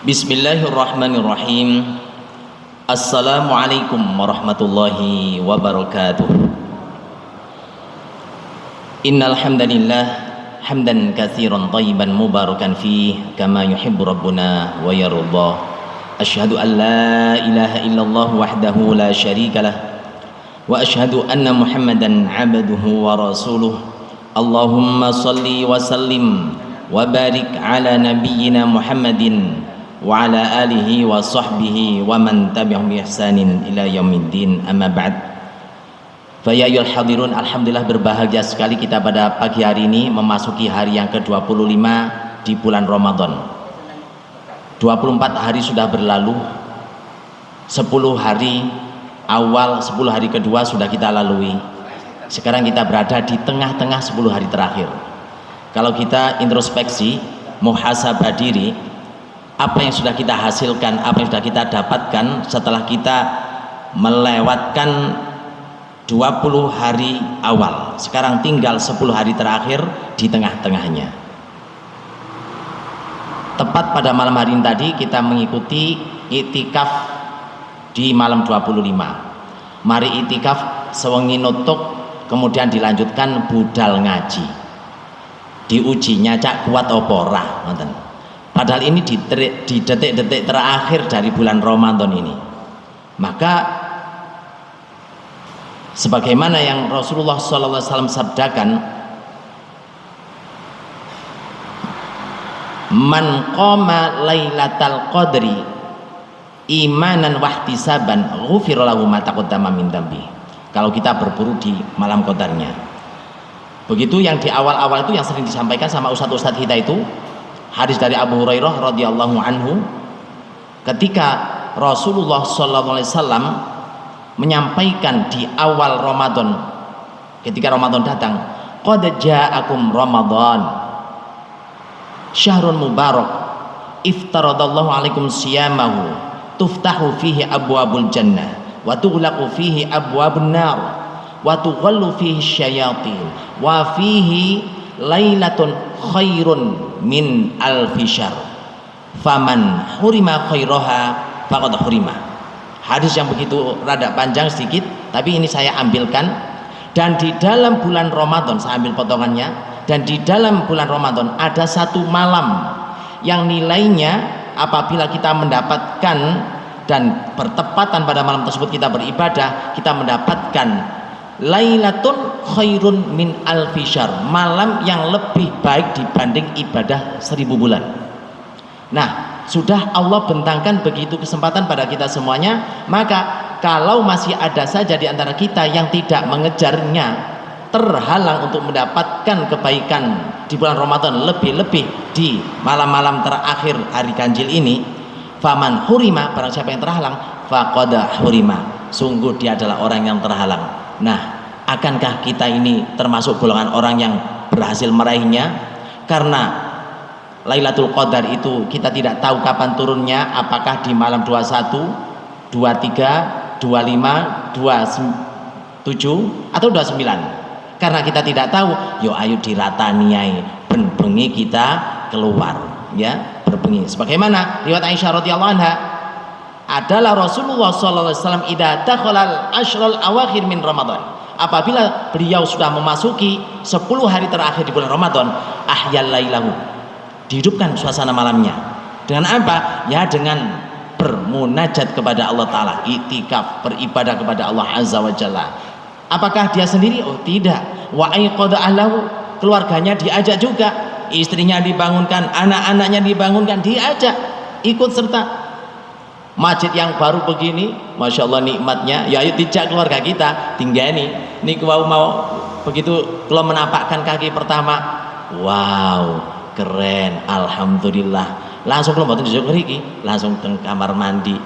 Bismillahirrahmanirrahim. Assalamualaikum warahmatullahi wabarakatuh. Innal hamdalillah hamdan katsiran thayyiban mubarakan fih kama yuhibbu rabbuna wa yarda. Asyhadu an la ilaha illallah wahdahu la syarikalah wa asyhadu anna Muhammadan 'abduhu wa rasuluh. Allahumma shalli wa sallim wa barik ala nabiyyina Muhammadin wa ala alihi wa sahbihi wa man tabi'ahum bi ihsanin ila yaumiddin, amma ba'd. Fa ya ayyuhal hadirun, alhamdulillah berbahagia sekali kita pada pagi hari ini memasuki hari yang ke-25 di bulan Ramadan. 24 hari sudah berlalu, 10 hari awal, 10 hari kedua sudah kita lalui. Sekarang kita berada di tengah-tengah 10 hari terakhir. Kalau kita introspeksi, muhasabah diri, apa yang sudah kita hasilkan, apa yang sudah kita dapatkan setelah kita melewatkan 20 hari awal. Sekarang tinggal 10 hari terakhir di tengah-tengahnya. Tepat pada malam hari ini tadi kita mengikuti iktikaf di malam 25. Mari iktikaf sewengi nutuk, kemudian dilanjutkan budal ngaji. Diujinya cak kuat opo ora, ngoten. Padahal ini di detik-detik terakhir dari bulan Ramadan ini. Maka sebagaimana yang Rasulullah SAW sabdakan, man qama lailatal qadri imanan wahtisaban ghufira lahu ma taqaddama min dzambi. Kalau kita berburu di malam qadarnya. Begitu yang di awal-awal itu yang sering disampaikan sama ustadz-ustadz kita itu, hadis dari Abu Hurairah radhiyallahu anhu, ketika Rasulullah SAW menyampaikan di awal Ramadan, ketika Ramadan datang, qad ja'akum Ramadan syahrun mubarak iftaradallahu alaikum siyamahu tuftahu fihi abwabul jannah wa tughlaqu fihi abwabun nar wa tughallu fihi syayatin wa fihi lailatun khairun min alfisar faman hurima khairaha faqad hurima. Hadis yang begitu rada panjang sedikit, tapi ini saya ambilkan. Dan di dalam bulan Ramadan, saya ambil potongannya, dan di dalam bulan Ramadan ada satu malam yang nilainya apabila kita mendapatkan dan bertepatan pada malam tersebut kita beribadah, kita mendapatkan lailatun khairun min alfisar, malam yang lebih baik dibanding ibadah 1000 bulan. Nah, sudah Allah bentangkan begitu kesempatan pada kita semuanya. Maka kalau masih ada saja di antara kita yang tidak mengejarnya, terhalang untuk mendapatkan kebaikan di bulan Ramadan, lebih-lebih di malam-malam terakhir hari ganjil ini, faman hurima, barang siapa yang terhalang, faqad hurima, sungguh dia adalah orang yang terhalang. Nah, akankah kita ini termasuk golongan orang yang berhasil meraihnya? Karena Lailatul Qadar itu kita tidak tahu kapan turunnya, apakah di malam 21, 23, 25, 27 atau 29. Karena kita tidak tahu, yo ayo dirataniai ben bengi kita keluar, ya, berbengi. Sebagaimana riwayat Aisyah radhiyallahu anha, adalah Rasulullah SAW idza dakhalal ashrul awakhir min Ramadan, apabila beliau sudah memasuki 10 hari terakhir di bulan Ramadan, ahyal lailahu, dihidupkan suasana malamnya. Dengan apa? Ya dengan bermunajat kepada Allah Ta'ala, iktikaf, beribadah kepada Allah Azza wa Jalla. Apakah dia sendiri? Oh tidak. Wa aiqadha ahlahu, keluarganya diajak juga, istrinya dibangunkan, anak-anaknya dibangunkan, diajak ikut serta. Masjid yang baru begini, Masya Allah nikmatnya, ya ayo dijak keluarga kita, tinggani ini mau begitu kalau menapakkan kaki pertama, wow, keren, alhamdulillah, langsung kalau mau tunjuk mriki, langsung ke kamar mandi,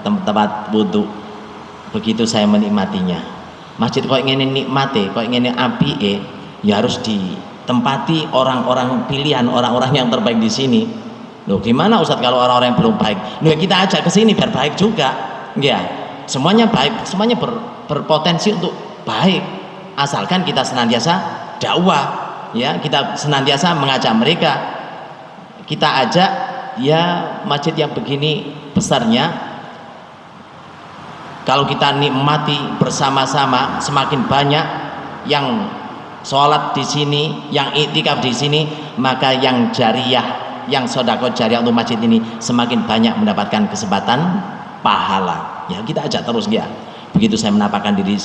tempat wudhu. Begitu saya menikmatinya. Masjid kok ingin nikmati, kok ingin api, ya harus ditempati orang-orang pilihan, orang-orang yang terbaik di sini. Loh gimana Ustadz kalau orang-orang yang belum baik? Loh kita ajak ke sini biar baik juga. Ya, semuanya baik, semuanya berpotensi untuk baik. Asalkan kita senantiasa dakwah, ya, kita senantiasa mengajak mereka. Kita ajak ya masjid yang begini besarnya, kalau kita nikmati bersama-sama, semakin banyak yang sholat di sini, yang iktikaf di sini, maka yang jariyah, yang sedekah jariyah untuk masjid ini semakin banyak mendapatkan kesempatan pahala. Ya kita ajak terus ya. Begitu saya menampakkan diri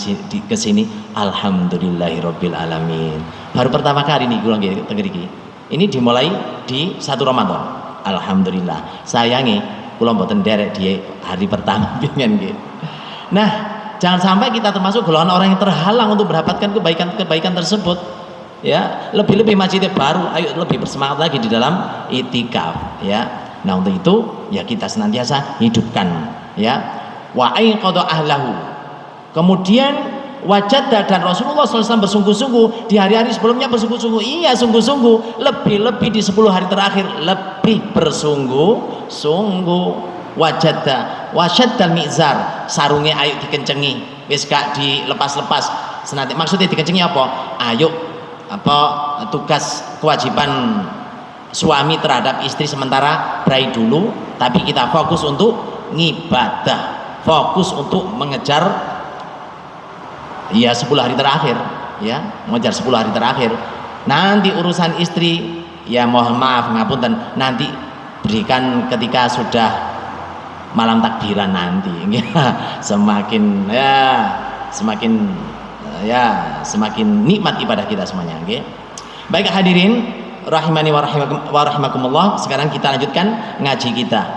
ke sini, alhamdulillahirabbil alamin. Baru pertama kali nih kula nggih teng mriki. Ini dimulai di 1 Ramadan. Alhamdulillah. Sayangi kula mboten nderek di hari pertama pengen nggih. Nah, jangan sampai kita termasuk golongan orang yang terhalang untuk mendapatkan kebaikan-kebaikan tersebut. Ya, lebih-lebih masjidnya baru, ayo lebih bersemangat lagi di dalam itikaf, ya. Nah, untuk itu ya kita senantiasa hidupkan, ya. Wa aiqadha ahlahu. Kemudian wajada, dan Rasulullah SAW bersungguh-sungguh di hari-hari sebelumnya, bersungguh-sungguh, iya sungguh-sungguh, lebih-lebih di 10 hari terakhir lebih bersungguh-sungguh. Wajada wasyaddal mizar, sarunge ayo dikencengi, wis gak dilepas-lepas senanti. Maksudnya dikencengi apa? Ayo apa tugas kewajiban suami terhadap istri sementara berai dulu, tapi kita fokus untuk ngibadah, fokus untuk mengejar ya 10 hari terakhir, ya mengejar 10 hari terakhir. Nanti urusan istri ya mohon maaf ngapunten, nanti berikan ketika sudah malam takbiran nanti. Semakin nikmat ibadah kita semuanya. Baik hadirin rahimani wa rahimakumullah, sekarang kita lanjutkan ngaji kita.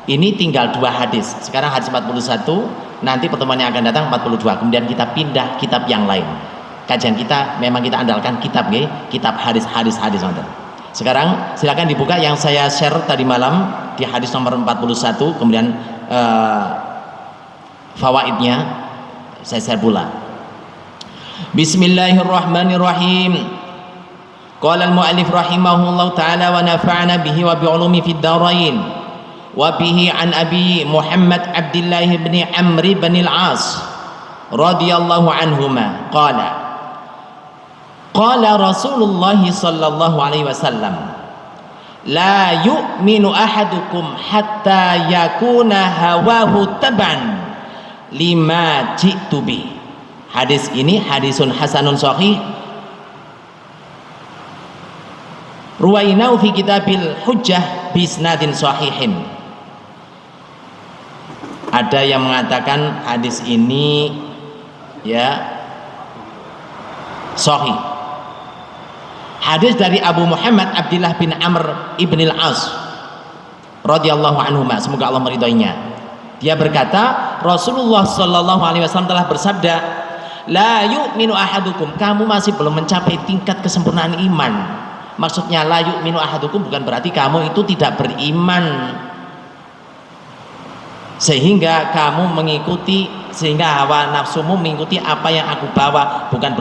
Ini tinggal 2 hadis. Sekarang hadis 41, nanti pertemuan yang akan datang 42. Kemudian kita pindah kitab yang lain. Kajian kita memang kita andalkan kitab kitab hadis-hadis. Sekarang silakan dibuka yang saya share tadi malam di hadis nomor 41, kemudian fawaidnya saya share pula. Bismillahirrahmanirrahim. Qala al-mu'allif rahimahullahu taala wa nafa'ana bihi wa bi ulumi fid dharain. Wa bihi an Abi Muhammad Abdullah bin Amr bin al-As radhiyallahu anhuma qala qala Rasulullah sallallahu alaihi wasallam, la yu'minu ahadukum hatta yakuna hawahu taban lima ji'tu bi. Hadis ini hadisun hasanun sahih, ruwainau fi kitabil hujjah bisnadin sahihin. Ada yang mengatakan hadis ini ya sahih. Hadis dari Abu Muhammad Abdullah bin Amr ibn al-As radhiyallahu anhuma, semoga Allah meridhoinya. Dia berkata, Rasulullah sallallahu alaihi wasallam telah bersabda, la yu'minu ahadukum, kamu masih belum mencapai tingkat kesempurnaan iman. Maksudnya la yu'minu ahadukum bukan berarti kamu itu tidak beriman sehingga kamu mengikuti, sehingga hawa nafsumu mengikuti apa yang aku bawa, bukan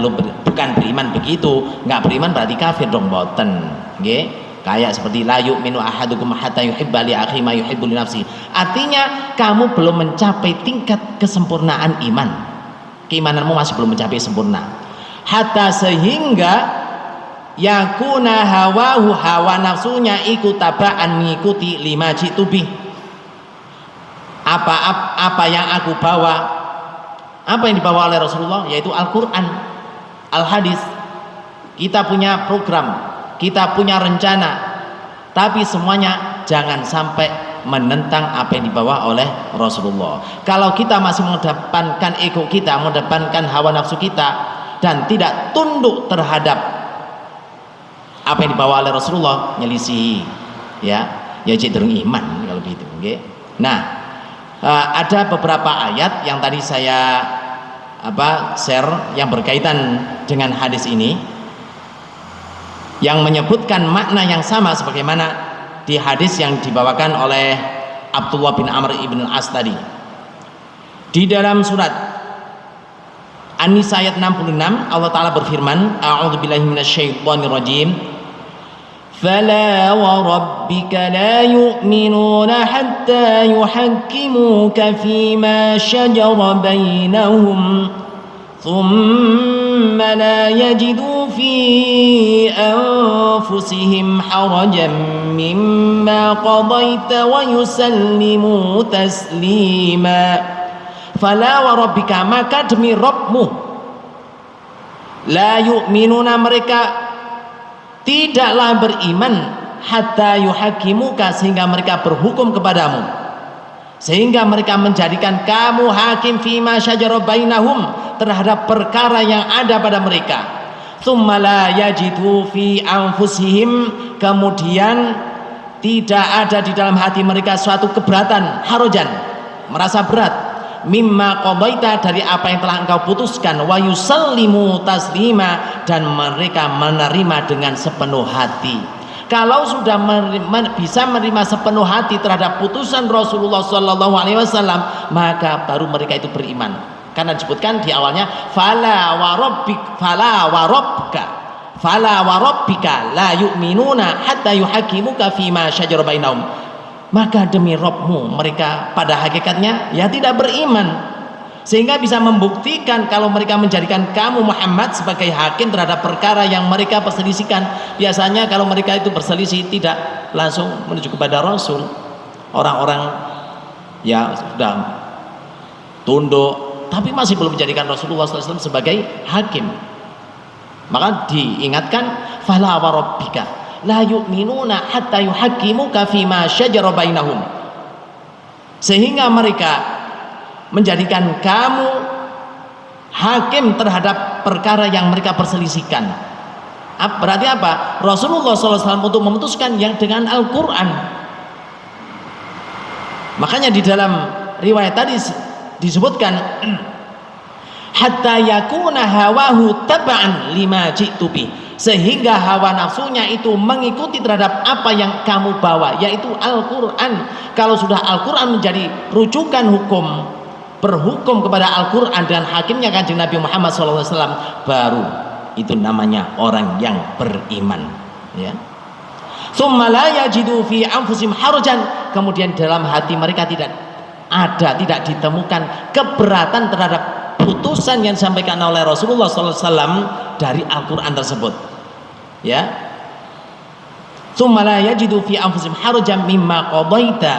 beriman begitu. Nggak beriman berarti kafir dong, boten nggih. Kayak seperti la yu'minu ahadukum hatta yuhibba li akhi ma yuhibbu li nafsi. Artinya kamu belum mencapai tingkat kesempurnaan iman. Keimananmu masih belum mencapai sempurna. Hatta sehingga yakuna hawahu, hawa nafsunya ikut tabaan mengikuti lima jitubih, apa yang aku bawa. Apa yang dibawa oleh Rasulullah, yaitu Al-Quran, Al-Hadis. Kita punya program, kita punya rencana, tapi semuanya jangan sampai menentang apa yang dibawa oleh Rasulullah. Kalau kita masih mengedepankan ego kita, mengedepankan hawa nafsu kita, dan tidak tunduk terhadap apa yang dibawa oleh Rasulullah, nyelisihi ya cenderung iman kalau begitu. Nah, ada beberapa ayat yang tadi saya share yang berkaitan dengan hadis ini, yang menyebutkan makna yang sama sebagaimana di hadis yang dibawakan oleh Abdullah bin Amr ibn al-As tadi. Di dalam surat An-Nisa ayat 66 Allah Ta'ala berfirman, a'udzubillahi minasyaitonirrajim, فلا وربك لا يؤمنون حتى يحكموك فيما شجر بينهم ثم لا يجدوا في أنفسهم حرجا مما قضيت ويسلموا تسليما. Fala wa rabbika, maka demi Rabbmu, la yu'minuna, mereka tidaklah beriman, hatta yuhakimuka, sehingga mereka berhukum kepadamu, sehingga mereka menjadikan kamu hakim fima syajara bainahum, terhadap perkara yang ada pada mereka. Tsumma la yajidu fi anfusihim, kemudian tidak ada di dalam hati mereka suatu keberatan, harajan, merasa berat, mimma qadaita, dari apa yang telah engkau putuskan, wa yusallimu taslima, dan mereka menerima dengan sepenuh hati. Kalau sudah bisa menerima sepenuh hati terhadap putusan Rasulullah SAW, maka baru mereka itu beriman. Karena disebutkan di awalnya fala wa rabbika la yu'minuna hatta yuhakimuka fima syajara bainahum, maka demi Rabbmu, mereka pada hakikatnya ya tidak beriman, sehingga bisa membuktikan kalau mereka menjadikan kamu Muhammad sebagai hakim terhadap perkara yang mereka perselisihkan. Biasanya kalau mereka itu berselisih tidak langsung menuju kepada Rasul, orang-orang ya sudah tunduk tapi masih belum menjadikan Rasulullah SAW sebagai hakim. Maka diingatkan fala wa rabbika la yu'minuna hatta yuhakimuka fima syajara bainahum, sehingga mereka menjadikan kamu hakim terhadap perkara yang mereka perselisihkan. Berarti apa? Rasulullah SAW untuk memutuskan yang dengan Al-Quran. Makanya di dalam riwayat tadi disebutkan hatta yakuna hawahu taba'an lima ji'tu bih, sehingga hawa nafsunya itu mengikuti terhadap apa yang kamu bawa, yaitu Al-Quran. Kalau sudah Al-Quran menjadi rujukan hukum, berhukum kepada Al-Quran dan hakimnya kanjeng Nabi Muhammad SAW, baru itu namanya orang yang beriman, ya. Tsumma la yajidu fi anfusihim harajan, kemudian dalam hati mereka tidak ditemukan keberatan terhadap putusan yang disampaikan oleh Rasulullah SAW dari Al-Quran tersebut, ya. Tsumma la yajidu fi anfusihim harajan mimma qadaita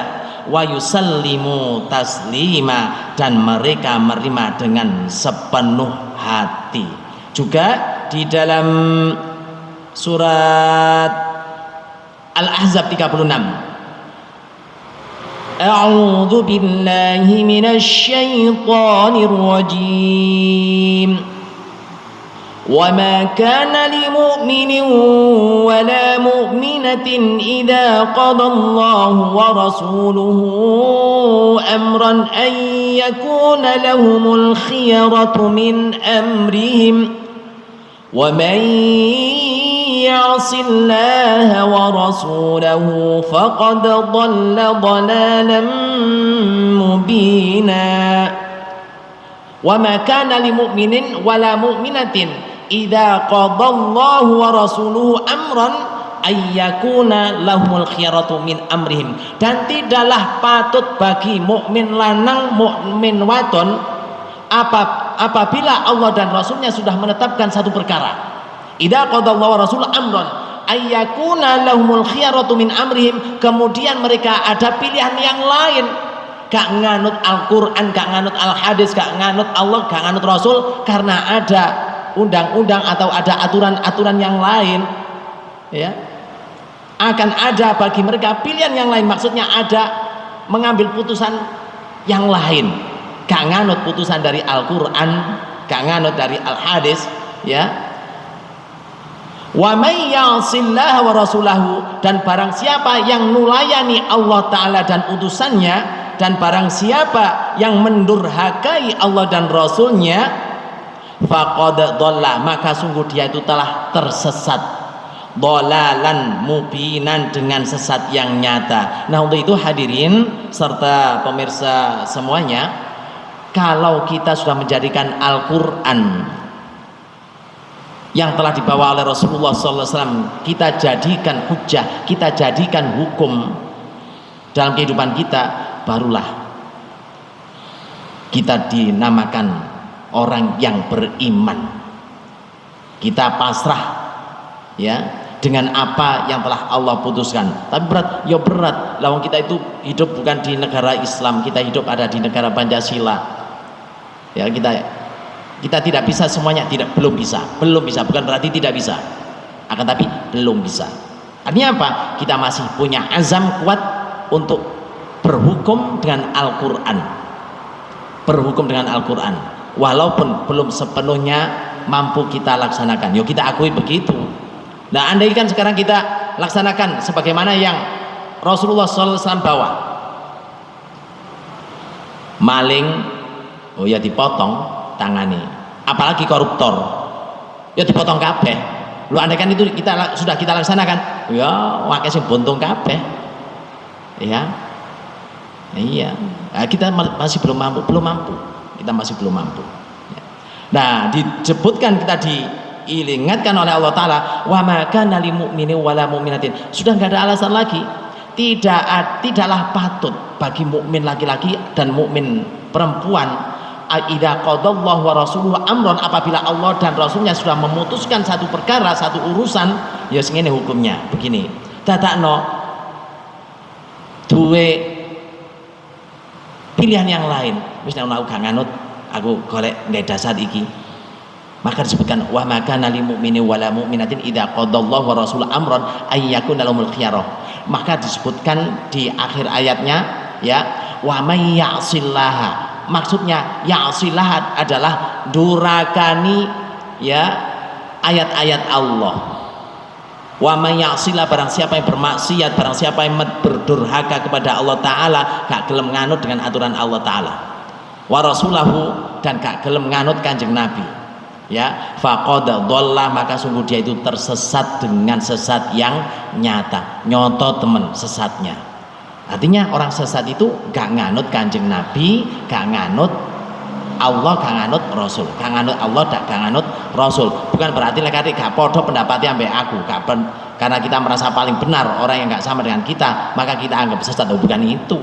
wa yusallimu taslima, dan mereka menerima dengan sepenuh hati. Juga di dalam surat Al-Ahzab 36, A'udzu billahi minasy syaithanir rajim. Wa ma kana lil mu'minin wa la mu'minatin idza qada Allahu wa rasuluhu amran an yakuna lahumul khiyaratu min amrihim wa man ya'sillaha wa rasulahu faqad dhalla dhalalan mubina. Wa ma kana lil mu'minin wa la mu'minatin idza qadallahu wa rasuluhu amran ayyakuna lahumul khiyaratu min amrihim, dan tidaklah patut bagi mukmin lanang mukmin wadon apabila Allah dan Rasulnya sudah menetapkan satu perkara, idza qadallahu wa rasuluhu amran ayyakuna lahumul khiyaratu min amrihim, kemudian mereka ada pilihan yang lain, gak nganut Al-Quran, gak nganut Al-Hadis, gak nganut Allah, gak nganut Rasul, karena ada undang-undang atau ada aturan-aturan yang lain, ya, akan ada bagi mereka pilihan yang lain. Maksudnya ada mengambil putusan yang lain, gak nganut putusan dari Al-Quran, gak nganut dari Al-Hadis, ya. Wa may ya'sillaha wa rasulahu, dan barang siapa yang nulayani Allah Ta'ala dan utusannya, dan barang siapa yang mendurhakai Allah dan Rasulnya, faqad dhalla, maka sungguh dia itu telah tersesat, dhalalan mubinan, dengan sesat yang nyata. Nah, untuk itu hadirin serta pemirsa semuanya, kalau kita sudah menjadikan Al-Quran yang telah dibawa oleh Rasulullah SAW, kita jadikan hujjah, kita jadikan hukum dalam kehidupan kita, barulah kita dinamakan orang yang beriman. kita pasrah ya dengan apa yang telah Allah putuskan. Tapi berat, ya berat. Lawang kita itu hidup bukan di negara Islam, kita hidup ada di negara Pancasila. Ya kita tidak bisa semuanya, belum bisa, bukan berarti tidak bisa. Akan tapi belum bisa. Artinya apa? Kita masih punya azam kuat untuk berhukum dengan Al-Qur'an. Berhukum dengan Al-Qur'an. Walaupun belum sepenuhnya mampu kita laksanakan. Yo kita akui begitu. Nah, andai kan sekarang kita laksanakan sebagaimana yang Rasulullah SAW bawa, maling, oh ya dipotong tangani, apalagi koruptor, ya dipotong kabeh. Lu andai kan itu sudah kita laksanakan, ya wakai sing buntung kabeh, ya, iya. Nah, kita masih belum mampu, kita masih belum mampu. Nah, disebutkan kita diingatkan oleh Allah Ta'ala, wa ma kana lil mu'mini wala mu'minatin. Sudah nggak ada alasan lagi. Tidaklah patut bagi mukmin laki-laki dan mukmin perempuan, idza qadallahu wa rasuluhu amron, apabila Allah dan Rasulnya sudah memutuskan satu perkara, satu urusan, ya sing ngene hukumnya begini. Dadakno duwe pilihan yang lain. Wis nek aku gak nganut, aku golek ndek dasar iki, maka disebutkan wa maka lil mu'mini wala mu'minatin idza qadallahu wa rasuluhu amran ay yakuna lahumul khiyarah. Maka disebutkan di akhir ayatnya ya, wa may ya'sillaha, maksudnya ya'sillaha adalah durakani ya ayat-ayat Allah. Wa may ya'sillah, barang siapa yang bermaksiat, barang siapa yang berdurhaka kepada Allah Ta'ala, gak gelem nganut dengan aturan Allah Ta'ala, wa rasulahu, dan gak gelem nganut Kanjeng Nabi, ya, faqad dhalla, maka sungguh dia itu tersesat dengan sesat yang nyata, nyoto temen sesatnya. Artinya orang sesat itu gak nganut Kanjeng Nabi, gak nganut Allah, gak nganut Rasul, gak nganut Allah, gak nganut Rasul. Bukan berarti lekati gak podo pendapatnya sampai aku, karena kita merasa paling benar, orang yang gak sama dengan kita maka kita anggap sesat. Bukan itu.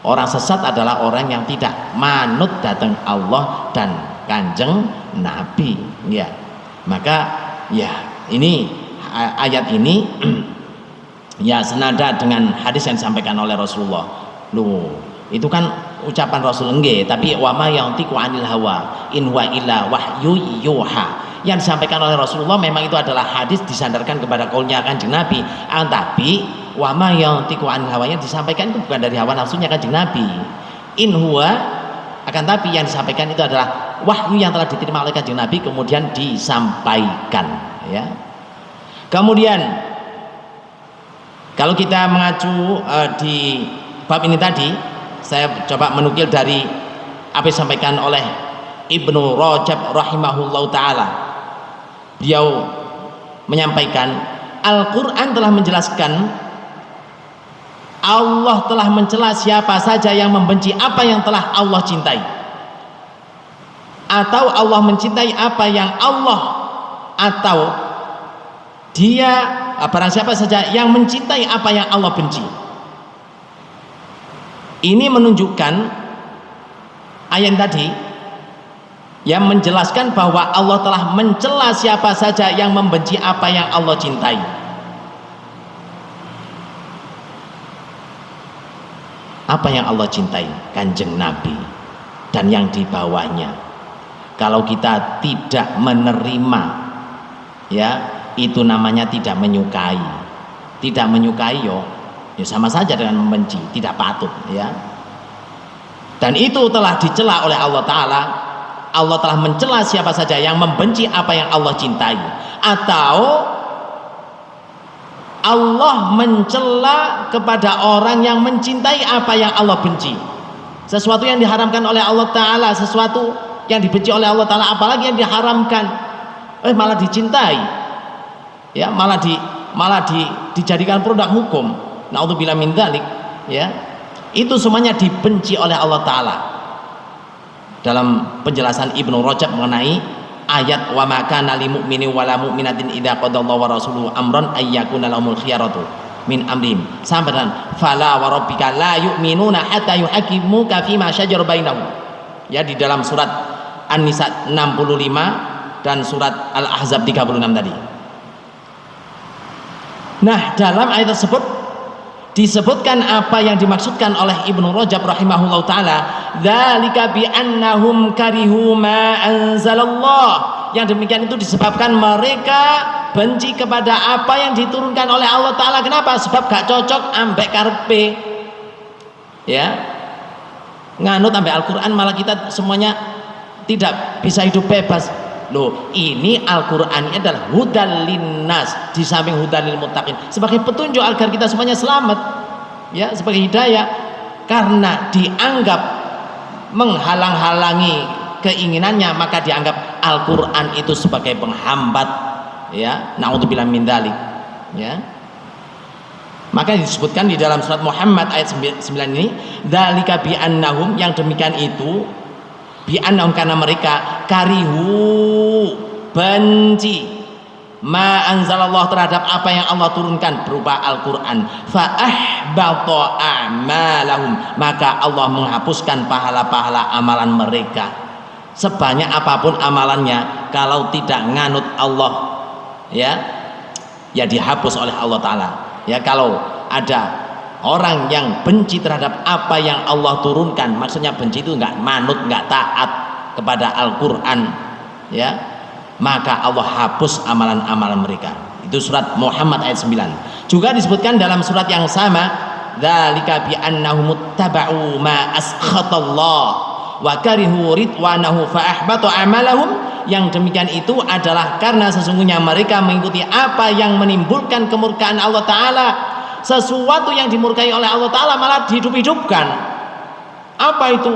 Orang sesat adalah orang yang tidak manut datang Allah dan Kanjeng Nabi, ya. Maka ya ini ayat ini ya senada dengan hadis yang disampaikan oleh Rasulullah. Loh, itu kan ucapan Rasul nggih, tapi wa ma yantiqu anil hawa in huwa illa wahyu yuha. Yang disampaikan oleh Rasulullah memang itu adalah hadis disandarkan kepada kaulnya Kanjeng Nabi, tapi wa ma yantiqu anil hawa yang disampaikan itu bukan dari hawa nafsunya Kanjeng Nabi. In huwa, akan tapi yang disampaikan itu adalah wahyu yang telah diterima oleh Kanjeng Nabi kemudian disampaikan, ya. Kemudian kalau kita mengacu di bab ini tadi, saya coba menukil dari apa yang disampaikan oleh Ibnu Rajab rahimahullahu taala. Beliau menyampaikan Al-Qur'an telah menjelaskan, Allah telah mencela siapa saja yang membenci apa yang telah Allah cintai, atau Allah mencintai apa yang Allah, atau dia barang siapa saja yang mencintai apa yang Allah benci. Ini menunjukkan ayat tadi yang menjelaskan bahwa Allah telah mencela siapa saja yang membenci apa yang Allah cintai. Apa yang Allah cintai? Kanjeng Nabi dan yang di bawahnya. Kalau kita tidak menerima, ya, itu namanya tidak menyukai. Tidak menyukai ya sama saja dengan membenci, tidak patut, ya. Dan itu telah dicela oleh Allah Ta'ala. Allah telah mencela siapa saja yang membenci apa yang Allah cintai, atau Allah mencela kepada orang yang mencintai apa yang Allah benci. Sesuatu yang diharamkan oleh Allah Ta'ala, sesuatu yang dibenci oleh Allah Ta'ala, apalagi yang diharamkan, malah dicintai, ya, malah dijadikan produk hukum. Na'udzubillah min dzalik, ya. Itu semuanya dibenci oleh Allah Ta'ala. Dalam penjelasan Ibnu Rajab mengenai ayat wa ma kana lil mu'mini wala mu'minatin idza qadallahu wa rasuluhu amran ay yakuna lahumul khiyaratu min amrihim, sampai dengan fala wa rabbika la yu'minuna hatta yuhakimuka fima syajara bainahum, ya, di dalam surat An-Nisa 65 dan surat Al-Ahzab 36 tadi. Nah, dalam ayat tersebut disebutkan apa yang dimaksudkan oleh Ibnu Rajab rahimahullah taala, dzalika bi annahum karihu ma anzalallah. Yang demikian itu disebabkan mereka benci kepada apa yang diturunkan oleh Allah taala. Kenapa? Sebab gak cocok ambek karepe. Ya. Nganut ambek Al-Qur'an malah kita semuanya tidak bisa hidup bebas. Loh, ini Al-Qur'an ini adalah hudal linnas, di samping hudal lil muttaqin, sebagai petunjuk agar kita semuanya selamat, ya, sebagai hidayah. Karena dianggap menghalang-halangi keinginannya, maka dianggap Al-Qur'an itu sebagai penghambat, ya. Naudzubillah min dzalik, ya. Maka disebutkan di dalam surat Muhammad ayat 9 ini, dzalika bi annahum, yang demikian itu bi'annahum, karena mereka karihu, benci, ma anzalallah, terhadap apa yang Allah turunkan berupa Al-Quran, fa ahbata a'malahum, maka Allah menghapuskan pahala-pahala amalan mereka. Sebanyak apapun amalannya, kalau tidak nganut Allah, ya dihapus oleh Allah Ta'ala. Ya, kalau ada orang yang benci terhadap apa yang Allah turunkan, maksudnya benci itu nggak manut, nggak taat kepada Al-Quran, ya, maka Allah hapus amalan-amalan mereka. Itu surat Muhammad ayat 9. Juga disebutkan dalam surat yang sama, dzalika bi annahum muttaba'u ma askhatallah wa karihu ridwanahu fa ahbata amalahum. Yang demikian itu adalah karena sesungguhnya mereka mengikuti apa yang menimbulkan kemurkaan Allah Ta'ala. Sesuatu yang dimurkai oleh Allah Ta'ala malah dihidup-hidupkan. Apa itu?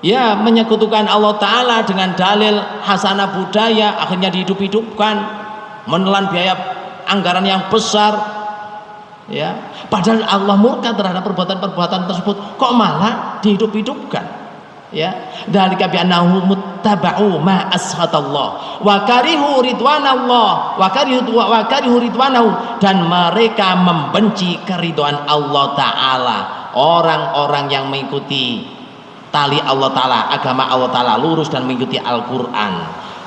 Ya, menyekutukan Allah Ta'ala dengan dalil hasanah budaya, akhirnya dihidup-hidupkan, menelan biaya anggaran yang besar, ya, padahal Allah murka terhadap perbuatan-perbuatan tersebut, kok malah dihidup-hidupkan, ya. Dzalika bi annahum muttaba'u ma ashatallah wa karihu ridwanallah wa karihu ridwanahu, dan mereka membenci keridhaan Allah Ta'ala. Orang-orang yang mengikuti tali Allah Ta'ala, agama Allah Ta'ala, lurus dan mengikuti Al-Quran,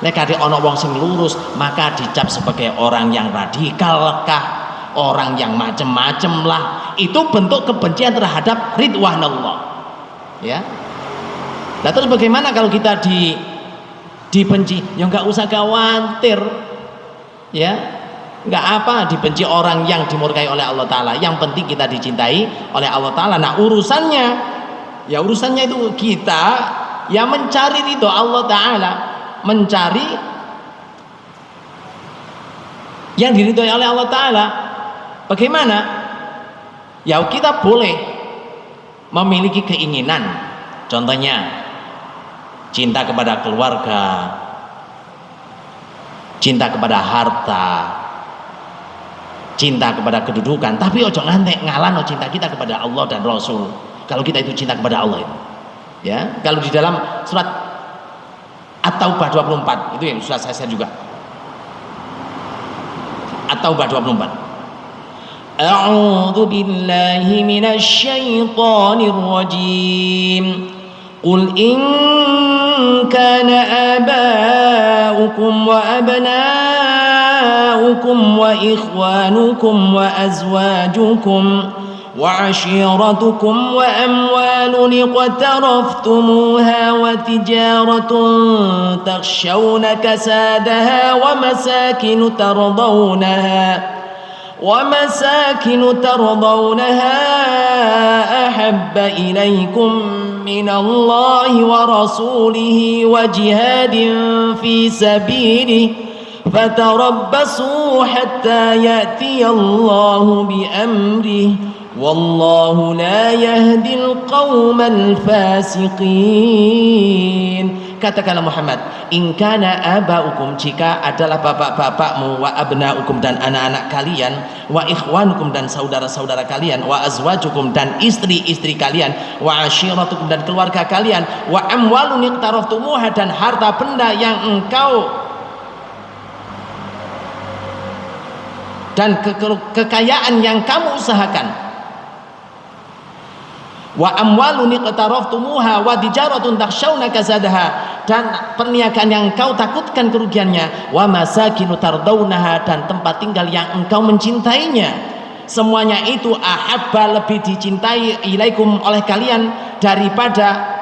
nek ade ana wong sing lurus, maka dicap sebagai orang yang radikal kah, orang yang macem-macem lah. Itu bentuk kebencian terhadap ridwanallah, ya. Nah, terus bagaimana kalau kita dibenci? Ya nggak usah khawatir, ya, nggak apa dibenci orang yang dimurkai oleh Allah Ta'ala. Yang penting kita dicintai oleh Allah Ta'ala. Nah, urusannya itu kita ya mencari ridho Allah Ta'ala, mencari yang diridhoi oleh Allah Ta'ala. Bagaimana? Ya, kita boleh memiliki keinginan, contohnya cinta kepada keluarga, cinta kepada harta, cinta kepada kedudukan, tapi ojo ngantek ngalano cinta kita kepada Allah dan Rasul. Kalau kita itu cinta kepada Allah itu, ya, kalau di dalam surat At-Taubah 24 itu yang sudah saya share juga, At-Taubah 24. A'udzu billahi minasy syaithanir rajim. Qul in kana aba'ukum wa abna'ukum wa ikhwanukum wa azwajukum wa 'ashiratukum wa amwalun iqtaraftumuha wa tijaratun takhshawna kasadaha wa masakin tardawnaha ahabba ilaykum min Allah wa rasulihi wa jihadin fi sabilihi fatarabbasu hatta ya'ti Allah bi amrihi wallahu la yahdil qaumal fasiqin. Katakanlah Muhammad, in kana abaukum, jika adalah bapak-bapakmu, wa abnaukum, dan anak-anak kalian, wa ikhwanukum, dan saudara-saudara kalian, wa azwajukum, dan istri-istri kalian, wa ashiratukum, dan keluarga kalian, wa amwalun iqtaraftumuha, dan harta benda yang engkau dan kekayaan yang kamu usahakan, wa amwalun iqtaraftumuha wa tijaratun takhshawna kasadaha, dan perniagaan yang engkau takutkan kerugiannya, wa masakinu tardaunaha, dan tempat tinggal yang engkau mencintainya, semuanya itu ahabba, lebih dicintai, ilaikum, oleh kalian, daripada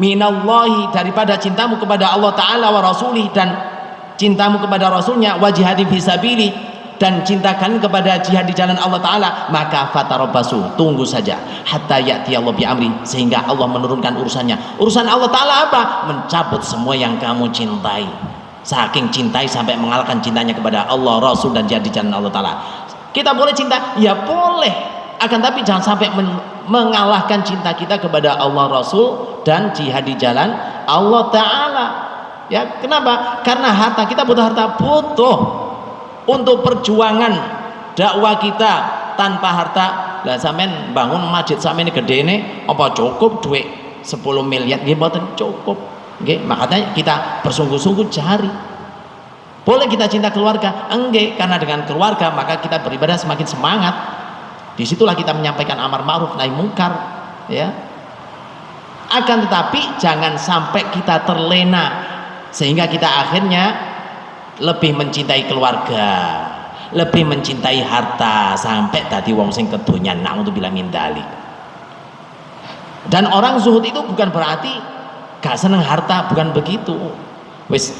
minallahi, daripada cintamu kepada Allah Ta'ala wa rasulih, dan cintamu kepada Rasulnya, wa jihadi fisabilih, dan cinta kalian kepada jihad di jalan Allah Ta'ala, maka fatarabbasu, tunggu saja, hatta ya'ti Allah bi amri, sehingga Allah menurunkan urusannya. Urusan Allah Ta'ala apa? Mencabut semua yang kamu cintai. Saking cintai sampai mengalahkan cintanya kepada Allah, Rasul, dan jihad di jalan Allah Ta'ala. Kita boleh cinta? Ya boleh, akan tapi jangan sampai mengalahkan cinta kita kepada Allah, Rasul, dan jihad di jalan Allah Ta'ala. Ya, kenapa? Karena harta, kita butuh harta, butuh untuk perjuangan dakwah kita. Tanpa harta, lah sampean bangun masjid sampean gede ini apa cukup duit 10 miliar? Nggih mboten cukup. Nggih, makanya kita bersungguh-sungguh cari. Boleh kita cinta keluarga? Enggak, karena dengan keluarga maka kita beribadah semakin semangat. Disitulah kita menyampaikan amar ma'ruf nahi mungkar, ya. Akan tetapi jangan sampai kita terlena sehingga kita akhirnya lebih mencintai keluarga, lebih mencintai harta, sampai tadi wong sing kedonyan, naudzubillah min dzalik. Dan orang zuhud itu bukan berarti gak seneng harta, bukan begitu. Wis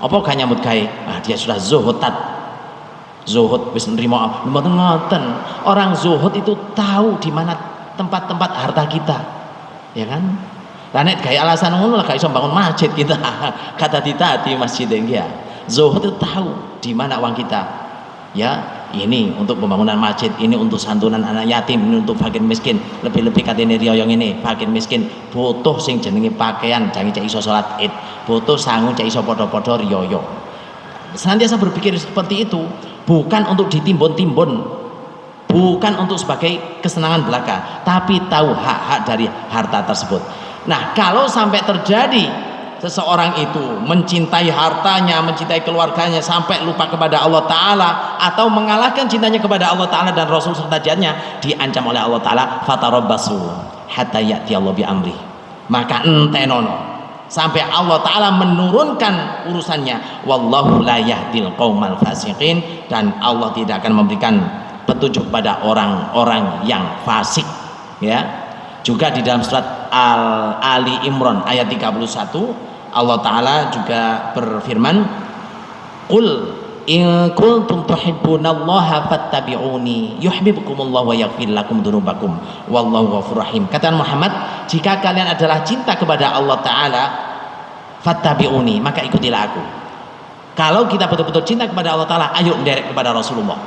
apa gak nyambut gawe, dia sudah zuhud wis nrimo, ngoten. Orang zuhud itu tahu di mana tempat-tempat harta kita, ya kan? Lah nek gawe alasan ngono lah gak iso bangun masjid kita. Kata tadi masjid ya. Zuhud itu tahu di mana uang kita, ya, ini untuk pembangunan masjid, ini untuk santunan anak yatim, ini untuk fakir miskin, lebih-lebih katene riyoyong ini fakir miskin butuh sing jenenge pakaian, jangan cek iso salat Id, butuh sangu cek iso podo-podo riyoyo. Senantiasa berpikir seperti itu, bukan untuk ditimbun-timbun, bukan untuk sebagai kesenangan belaka, tapi tahu hak-hak dari harta tersebut. Nah, kalau sampai terjadi seseorang itu mencintai hartanya, mencintai keluarganya sampai lupa kepada Allah Ta'ala, atau mengalahkan cintanya kepada Allah Ta'ala dan Rasul serta jihadnya, diancam oleh Allah Ta'ala, fatarabbasu hatta ya'ti Allah bi amri, maka entenono sampai Allah Ta'ala menurunkan urusannya. Wallahu la yahdil qaumal fasiqin, dan Allah tidak akan memberikan petunjuk pada orang-orang yang fasik, ya. Juga di dalam surat Ali Imran ayat 31 Allah Ta'ala juga berfirman, qul in kuntum tuhibbunallaha fattabi'uni yuhibbukumullah wa yaghfir lakum dzunubakum wallahu ghafurur rahim. Katakan Muhammad, jika kalian adalah cinta kepada Allah Ta'ala, fattabi'uni, maka ikutilah aku. Kalau kita betul-betul cinta kepada Allah Ta'ala, ayo menderek kepada Rasulullah,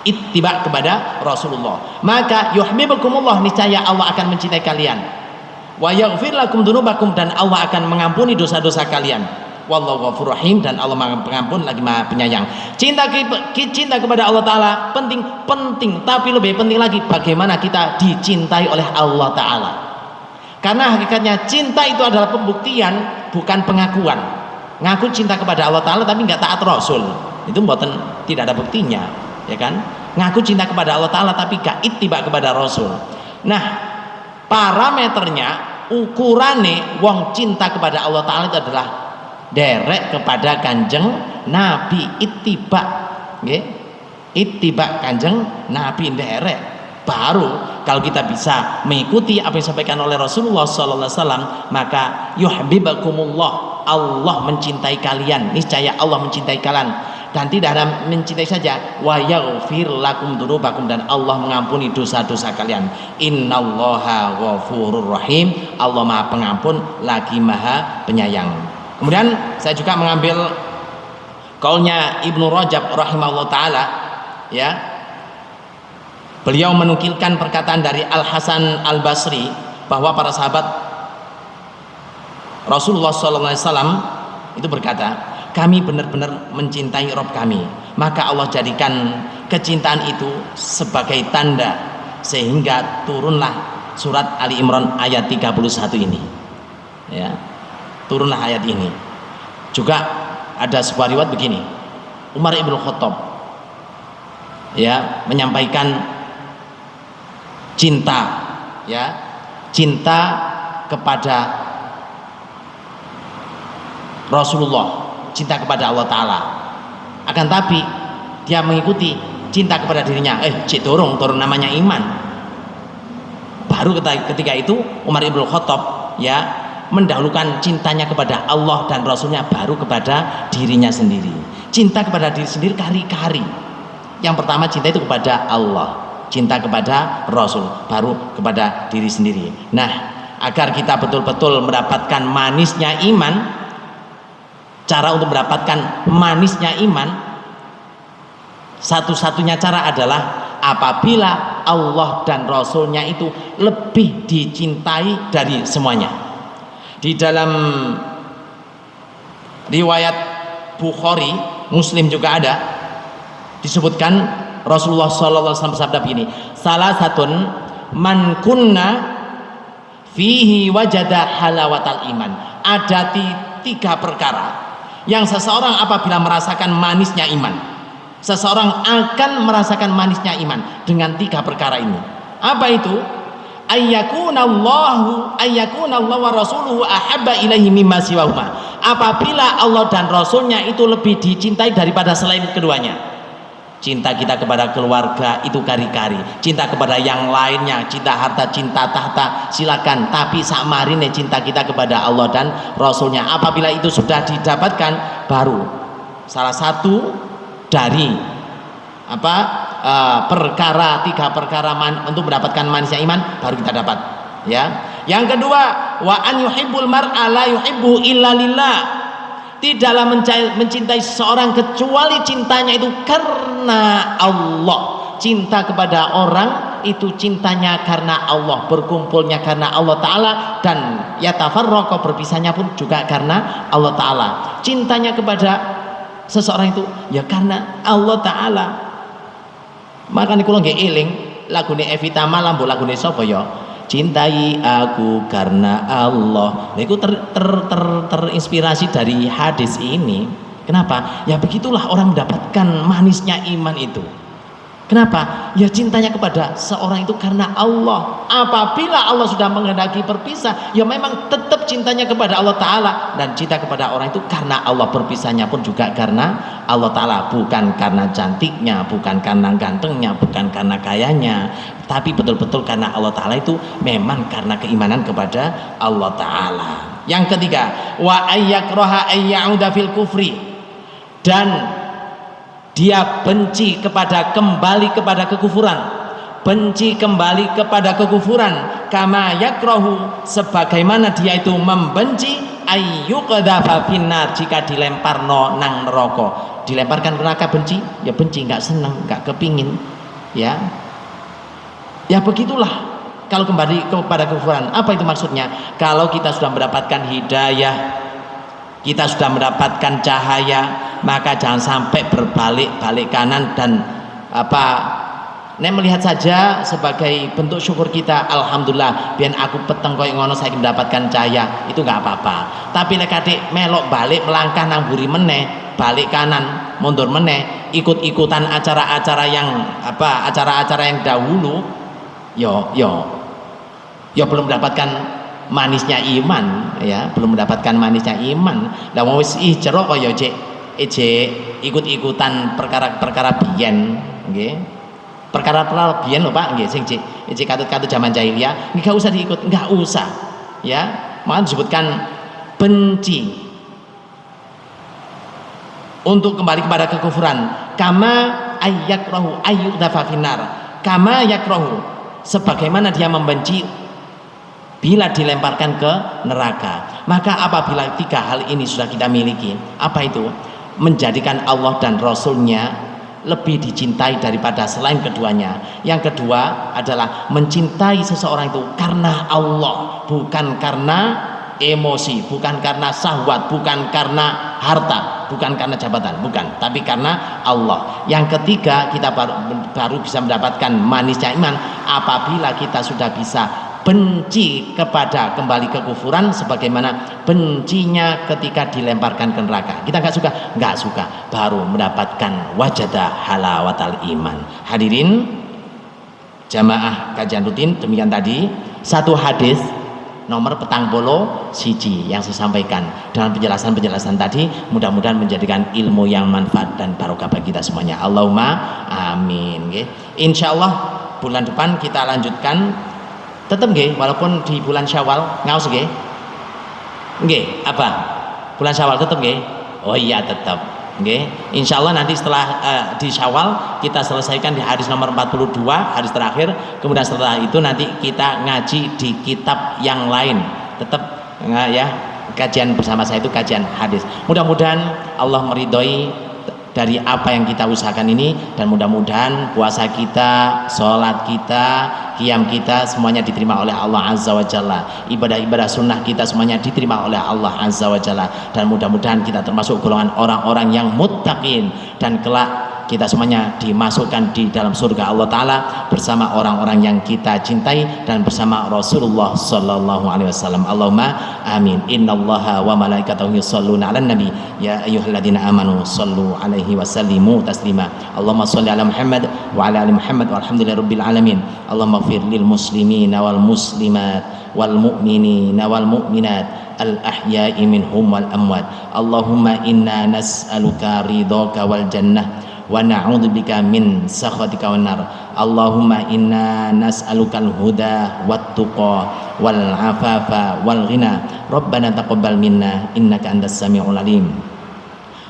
ittiba kepada Rasulullah, maka yuhibbukumullah, niscaya Allah akan mencintai kalian, wa yaghfir lakum dzunubakum, dan Allah akan mengampuni dosa-dosa kalian, wallahu ghafurur rahim, dan Allah Maha Pengampun lagi Maha Penyayang. Cinta kepada Allah Ta'ala penting, tapi lebih penting lagi bagaimana kita dicintai oleh Allah Ta'ala. Karena hakikatnya cinta itu adalah pembuktian, bukan pengakuan. Ngaku cinta kepada Allah Ta'ala tapi nggak taat Rasul, itu tidak ada buktinya, ya kan? Ngaku cinta kepada Allah Ta'ala tapi gak ittiba kepada Rasul. Nah, parameternya, ukurane wong cinta kepada Allah Ta'ala itu adalah derek kepada kanjeng Nabi, ittiba, nggih, ittiba kanjeng Nabi, derek. Baru kalau kita bisa mengikuti apa yang disampaikan oleh Rasulullah sallallahu alaihi wasallam, maka yuhibbukumullah, Allah mencintai kalian, niscaya Allah mencintai kalian. Dan tidak ada mencintai saja, wa yaghfir lakum dzunubakum, dan Allah mengampuni dosa-dosa kalian. Innallaha ghafurur rahim, Allah Maha Pengampun lagi Maha Penyayang. Kemudian saya juga mengambil kaulnya Ibnu Rajab rahimahullah taala, ya. Beliau menukilkan perkataan dari Al Hasan Al Basri bahwa para sahabat Rasulullah SAW itu berkata, kami benar-benar mencintai Rabb kami, maka Allah jadikan kecintaan itu sebagai tanda, sehingga turunlah surat Ali Imran ayat 31 ini, ya, turunlah ayat ini. Juga ada sebuah riwayat begini, Umar ibn Khattab, ya, menyampaikan cinta, ya, cinta kepada Rasulullah, cinta kepada Allah Ta'ala. Akan tapi dia mengikuti cinta kepada dirinya, cik dorong namanya iman. Baru ketika itu Umar Ibn Khattab ya mendahulukan cintanya kepada Allah dan Rasulnya baru kepada dirinya sendiri. Cinta kepada diri sendiri kari-kari. Yang pertama cinta itu kepada Allah, cinta kepada Rasul, baru kepada diri sendiri. Nah, agar kita betul-betul mendapatkan manisnya iman, cara untuk mendapatkan manisnya iman, satu-satunya cara adalah apabila Allah dan Rasulnya itu lebih dicintai dari semuanya. Di dalam riwayat Bukhari, Muslim juga ada disebutkan Rasulullah SAW bersabda begini, salah satun man kunna fihi wajada halawatal iman. Ada tiga perkara yang seseorang apabila merasakan manisnya iman, seseorang akan merasakan manisnya iman dengan tiga perkara ini. Apa itu? Ayyakunallahu wa rasuluhu ahabba ilaihi mimma siwahuma. Apabila Allah dan Rasulnya itu lebih dicintai daripada selain keduanya. Cinta kita kepada keluarga itu kari-kari, cinta kepada yang lainnya, cinta harta, cinta tahta, silakan. Tapi sakmarine cinta kita kepada Allah dan Rasulnya, apabila itu sudah didapatkan, baru salah satu dari tiga perkara untuk mendapatkan manisnya iman baru kita dapat, ya. Yang kedua, wa an yuhibbul mar'a la yuhibbu illa lillah. Tidaklah mencintai seseorang kecuali cintanya itu karena Allah. Cinta kepada orang itu cintanya karena Allah, berkumpulnya karena Allah Ta'ala, dan yatafarraqa, berpisahnya pun juga karena Allah Ta'ala. Cintanya kepada seseorang itu ya karena Allah Ta'ala. Maka niku nggih eling lagune Evita Malam, lagune sapa ya? Cintai aku karena Allah. Niku terinspirasi dari hadis ini. Kenapa? Ya begitulah orang mendapatkan manisnya iman itu. Kenapa? Ya cintanya kepada seorang itu karena Allah. Apabila Allah sudah menghendaki berpisah, ya memang tetap cintanya kepada Allah Ta'ala. Dan cinta kepada orang itu karena Allah, berpisahnya pun juga karena Allah Ta'ala. Bukan karena cantiknya, bukan karena gantengnya, bukan karena kayanya, tapi betul-betul karena Allah Ta'ala itu memang karena keimanan kepada Allah Ta'ala. Yang ketiga, wa ayyakraha ayyauda fil kufri, dan dia benci kembali kepada kekufuran, benci kembali kepada kekufuran, kama yakrahu, sebagaimana dia itu membenci ayyuqdhafa finnar, jika dilemparno nang neraka. Dilemparkan ke neraka benci, ya benci, nggak senang, nggak kepingin, ya. Ya begitulah kalau kembali kepada kekufuran. Apa itu maksudnya? Kalau kita sudah mendapatkan hidayah, kita sudah mendapatkan cahaya, maka jangan sampai berbalik kanan dan melihat saja sebagai bentuk syukur kita. Alhamdulillah, biar aku peteng koyo ngono saya mendapatkan cahaya, itu nggak apa-apa. Tapi nek adik melok balik melangkah nang buri meneh, balik kanan mundur meneh, ikut-ikutan acara-acara yang dahulu, yo belum mendapatkan manisnya iman, ya, belum mendapatkan manisnya iman. Lah wong wis jero kaya ikut-ikutan perkara-perkara biyen, nggih. Perkara-perkara biyen lho Pak, nggih, sing katut-katut zaman jahiliyah, enggak usah diikut, enggak usah. Ya, maka disebutkan benci untuk kembali kepada kekufuran, kama ayyakrahu ayyudhafa finnar, kama yakrahu, sebagaimana dia membenci bila dilemparkan ke neraka. Maka apabila tiga hal ini sudah kita miliki, apa itu? Menjadikan Allah dan Rasulnya lebih dicintai daripada selain keduanya. Yang kedua adalah mencintai seseorang itu karena Allah, bukan karena emosi, bukan karena syahwat, bukan karena harta, bukan karena jabatan, bukan, tapi karena Allah. Yang ketiga, kita baru bisa mendapatkan manisnya iman apabila kita sudah bisa benci kepada kembali kekufuran sebagaimana bencinya ketika dilemparkan ke neraka. Kita nggak suka, baru mendapatkan wajada halawatal iman. Hadirin jamaah kajian rutin, demikian tadi satu hadis nomor petang polo siji yang saya sampaikan dengan penjelasan-penjelasan tadi, mudah-mudahan menjadikan ilmu yang manfaat dan barokah bagi kita semuanya. Allahumma amin. Insyaallah bulan depan kita lanjutkan tetap walaupun di bulan Syawal ngaos apa bulan Syawal tetap oh iya tetap insya Allah nanti setelah di Syawal kita selesaikan di hadis nomor 42, hadis terakhir. Kemudian setelah itu nanti kita ngaji di kitab yang lain. Tetap ya, kajian bersama saya itu kajian hadis. Mudah-mudahan Allah meridhoi dari apa yang kita usahakan ini, dan mudah-mudahan puasa kita, sholat kita, qiyam kita semuanya diterima oleh Allah Azza wa Jalla, ibadah-ibadah sunnah kita semuanya diterima oleh Allah Azza wa Jalla, dan mudah-mudahan kita termasuk golongan orang-orang yang muttaqin, dan kelak kita semuanya dimasukkan di dalam surga Allah Ta'ala bersama orang-orang yang kita cintai dan bersama Rasulullah Sallallahu Alaihi Wasallam. Allahumma amin. Innallaha wa malaikatahu yusholluna 'alan nabi ya ayyuhalladzina amanu shollu 'alaihi wa sallimu taslima. Allahumma sholli 'ala Muhammad wa 'ala ali Muhammad walhamdulillahirabbil alamin. Allahumma ighfir lil muslimina wal muslimat wal mu'minina wal mu'minat al ahya'i minhum wal amwat. Allahumma inna nas'aluka ridhaka wal jannah wa na'udzubika min sakhatika wan nar. Allahumma inna nas'alukal huda wat tuqa wal afafa wal ghina. Rabbana taqabbal minna innaka antas samiul alim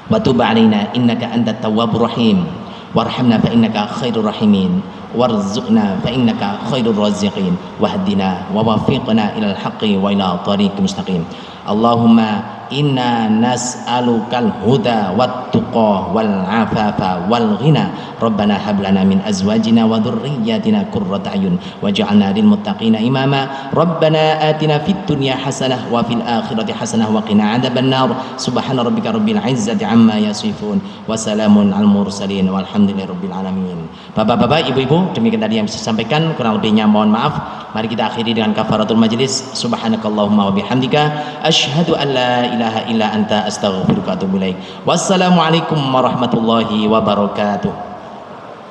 wa tub alaina innaka antat tawwabur rahim warhamna fa innaka khairur rahimin warzuqna fa innaka khairur raziqin wahdina wa wafiqna ilal haqqi wa ila tariqil mustaqim. Allahumma inna nas'alukal huda wat tuqa wal afafa wal ghina. Rabbana hab lana min azwajina wa dhurriyyatina qurrata a'yun waj'alna lil muttaqina imama. Rabbana atina fid dunya hasanah wa fil akhirati hasanah wa qina adzaban nar. Subhana rabbika rabbil izzati amma yasifun wa salamun al mursalin walhamdulillahi rabbil alamin. Bapak-bapak, ibu-ibu, demikian tadi yang saya sampaikan, kurang lebihnya mohon maaf. Mari kita akhiri dengan kafaratul majlis. Subhanakallahumma wa bihamdika asyhadu an la ilaha illa anta astaghfiruka wa atubu ilaik. Wassalamualaikum warahmatullahi wabarakatuh.